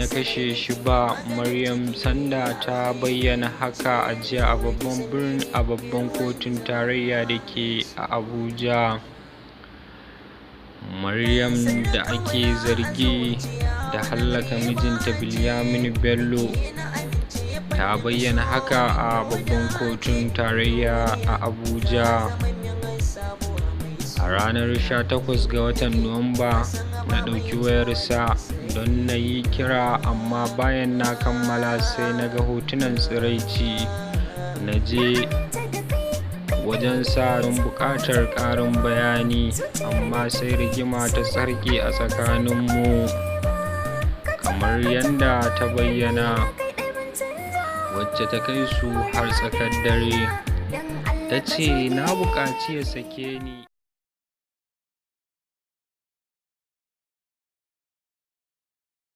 ya kashe shi ba. Maryam sanda ta bayyana haka a jiya a babban kotun tarayya da ke a Abuja. Maryam da ake zargi da hallaka mijinta Bilyamin Bello ta bayyana haka a babban kotun tarayya a Abuja a ranar 18 ga watan Nuwamba. Na ɗauki wayarsa don na yi kira, amma bayan na kammala sai na ga hotunan tsiraici. Na je wajensa don buƙatar ƙarin bayani, amma sai rigima ta tsarke a tsakaninmu kamar yadda ta bayyana, wacce ta kai su har tsakar dare. Ta ce na buƙaci ya sake ni.